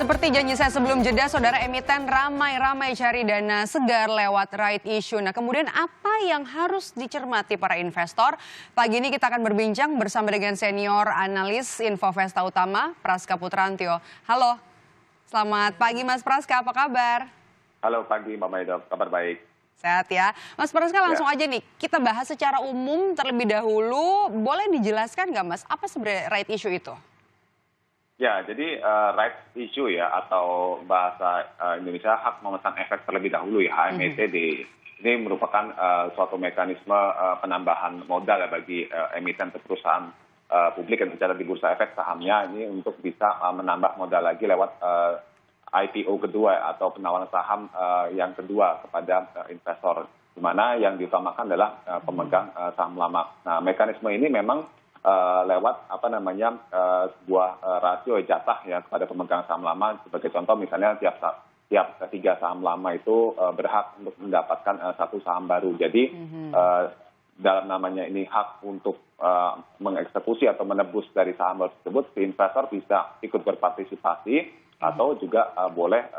Seperti janji saya sebelum jeda, saudara emiten ramai-ramai cari dana segar lewat right issue. Nah, kemudian apa yang harus dicermati para investor? Pagi ini kita akan berbincang bersama dengan senior analis Infovesta Utama, Praska Putrantio. Halo, selamat pagi Mas Praska, apa kabar? Halo pagi Mbak Maido, kabar baik. Sehat ya. Mas Praska, langsung aja nih, kita bahas secara umum terlebih dahulu. Boleh dijelaskan nggak Mas, apa sebenarnya right issue itu? Ya, jadi right issue ya atau bahasa Indonesia hak memesan efek terlebih dahulu ya HMET ini merupakan suatu mekanisme penambahan modal ya bagi emiten atau perusahaan publik yang berada di bursa efek sahamnya ini untuk bisa menambah modal lagi lewat IPO kedua atau penawaran saham yang kedua kepada investor, di mana yang diutamakan adalah pemegang saham lama. Nah, mekanisme ini memang lewat sebuah rasio jatah ya kepada pemegang saham lama. Sebagai contoh misalnya tiap 3 saham lama itu berhak untuk mendapatkan satu saham baru. Jadi dalam namanya ini hak untuk mengeksekusi atau menebus dari saham tersebut, si investor bisa ikut berpartisipasi atau juga boleh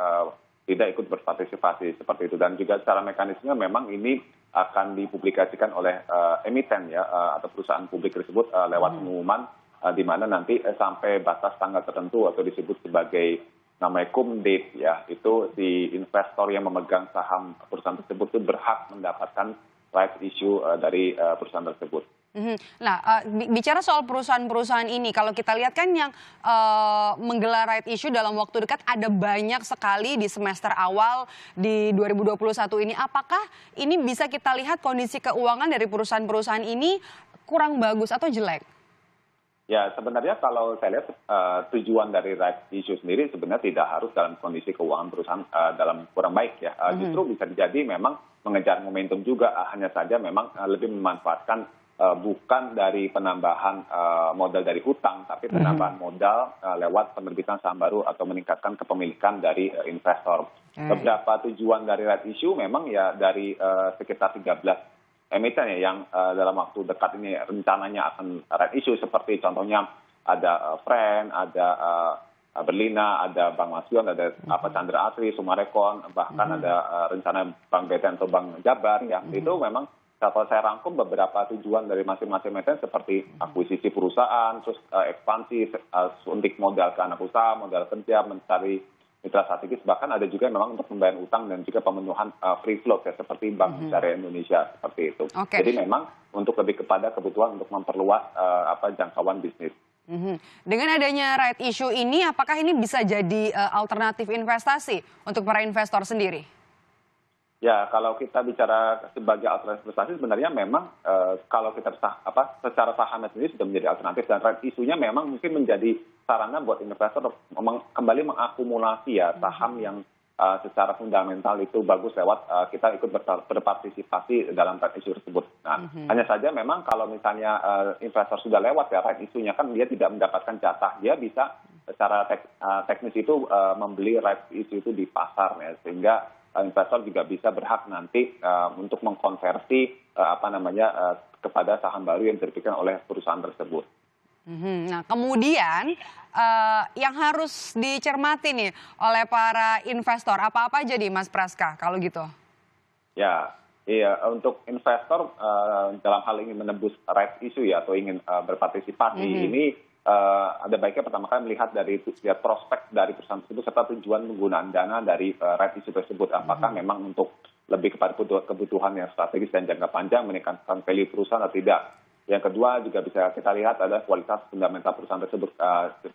tidak ikut berpartisipasi seperti itu. Dan juga secara mekanisme memang ini akan dipublikasikan oleh emiten ya atau perusahaan publik tersebut lewat pengumuman di mana nanti sampai batas tanggal tertentu atau disebut sebagai namanya cum date ya, itu si investor yang memegang saham perusahaan tersebut itu berhak mendapatkan right issue dari perusahaan tersebut. Nah, bicara soal perusahaan-perusahaan ini, kalau kita lihat kan yang menggelar right issue dalam waktu dekat ada banyak sekali di semester awal di 2021 ini. Apakah ini bisa kita lihat kondisi keuangan dari perusahaan-perusahaan ini kurang bagus atau jelek? Ya, sebenarnya kalau saya lihat tujuan dari right issue sendiri sebenarnya tidak harus dalam kondisi keuangan perusahaan dalam kurang baik ya. Justru bisa jadi memang mengejar momentum juga, hanya saja memang lebih memanfaatkan bukan dari penambahan modal dari hutang, tapi penambahan modal lewat penerbitan saham baru atau meningkatkan kepemilikan dari investor. Beberapa tujuan dari right issue memang ya dari sekitar 13 emiten ya yang dalam waktu dekat ini rencananya akan right issue, seperti contohnya ada Friend, ada Berlina, ada Bank Masion, ada Chandra Asri, Sumarekon, bahkan ada rencana Bank BTN atau Bank Jabar ya. Itu memang kalau saya rangkum beberapa tujuan dari masing-masing emiten seperti akuisisi perusahaan, terus ekspansi, suntik modal ke anak usaha, modal kerja, mencari mitra strategis, bahkan ada juga memang untuk pembayaran utang dan juga pemenuhan free float ya seperti Bank Syariah Indonesia seperti itu. Jadi memang untuk lebih kepada kebutuhan untuk memperluas jangkauan bisnis. Dengan adanya right issue ini, apakah ini bisa jadi alternatif investasi untuk para investor sendiri? Ya, kalau kita bicara sebagai alternatif investasi sebenarnya memang kalau kita secara sahamnya sendiri sudah menjadi alternatif, dan right issue-nya memang mungkin menjadi sarana buat investor kembali mengakumulasi ya saham yang secara fundamental itu bagus lewat kita ikut berpartisipasi dalam right issue tersebut. Nah, hanya saja memang kalau misalnya investor sudah lewat ya right issue-nya, kan dia tidak mendapatkan jatah, dia bisa secara teknis itu membeli right issue itu di pasar ya, sehingga investor juga bisa berhak nanti untuk mengkonversi kepada saham baru yang diterbitkan oleh perusahaan tersebut. Nah, kemudian yang harus dicermati nih oleh para investor apa-apa jadi Mas Praska kalau gitu? Ya, iya, untuk investor dalam hal ingin menebus right issue ya atau ingin berpartisipasi ini ada baiknya pertama kali melihat dari prospek dari perusahaan tersebut serta tujuan penggunaan dana dari right issue tersebut. Apakah memang untuk lebih kepada kebutuhan yang strategis dan jangka panjang, meningkatkan value perusahaan atau tidak. Yang kedua juga bisa kita lihat adalah kualitas fundamental perusahaan tersebut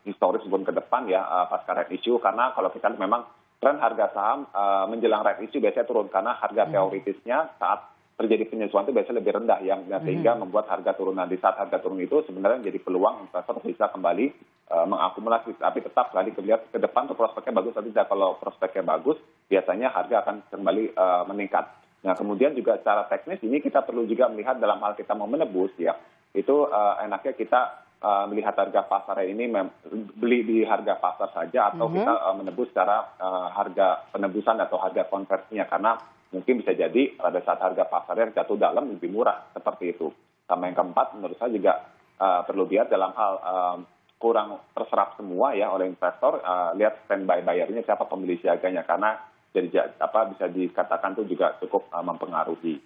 historis sebelum ke depan ya pasca right issue. Karena kalau kita lihat memang tren harga saham menjelang right issue biasanya turun karena harga teoritisnya saat terjadi penyesuaian itu biasanya lebih rendah yang sehingga membuat harga turun. Nah, di saat harga turun itu sebenarnya jadi peluang investor bisa kembali mengakumulasi, tapi tetap tadi lihat ke depan tuh prospeknya bagus atau tidak. Kalau prospeknya bagus biasanya harga akan kembali meningkat. Nah, kemudian juga secara teknis ini kita perlu juga melihat dalam hal kita mau menebus ya, itu enaknya kita melihat harga pasar ini beli di harga pasar saja atau kita menebus secara harga penebusan atau harga konversinya, karena mungkin bisa jadi pada saat harga pasarnya jatuh dalam lebih murah seperti itu. Sama yang keempat menurut saya juga perlu lihat dalam hal kurang terserap semua ya oleh investor, lihat standby buyernya siapa pembeli siaganya, karena jadi bisa dikatakan tuh juga cukup mempengaruhi.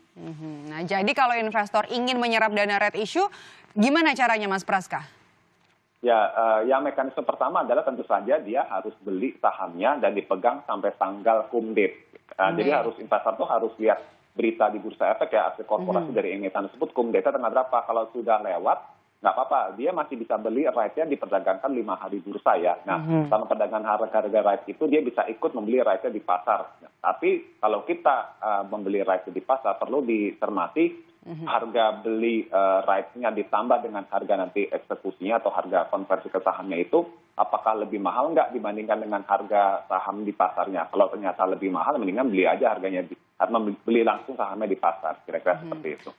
Nah, jadi kalau investor ingin menyerap dana right issue, gimana caranya Mas Praska? Ya, yang mekanisme pertama adalah tentu saja dia harus beli sahamnya dan dipegang sampai tanggal cum date. Jadi harus investor tuh harus lihat berita di bursa efek ya, aset korporasi dari emiten tersebut cum date tanggal berapa. Kalau sudah lewat, nggak apa-apa, dia masih bisa beli right-nya diperdagangkan 5 hari bursa ya. Nah, sama perdagangan harga right itu dia bisa ikut membeli right-nya di pasar. Tapi kalau kita membeli right di pasar perlu dicermati harga beli right-nya ditambah dengan harga nanti eksekusinya atau harga konversi ke sahamnya itu apakah lebih mahal nggak dibandingkan dengan harga saham di pasarnya. Kalau ternyata lebih mahal, mendingan beli aja harganya, beli langsung sahamnya di pasar, kira-kira seperti itu.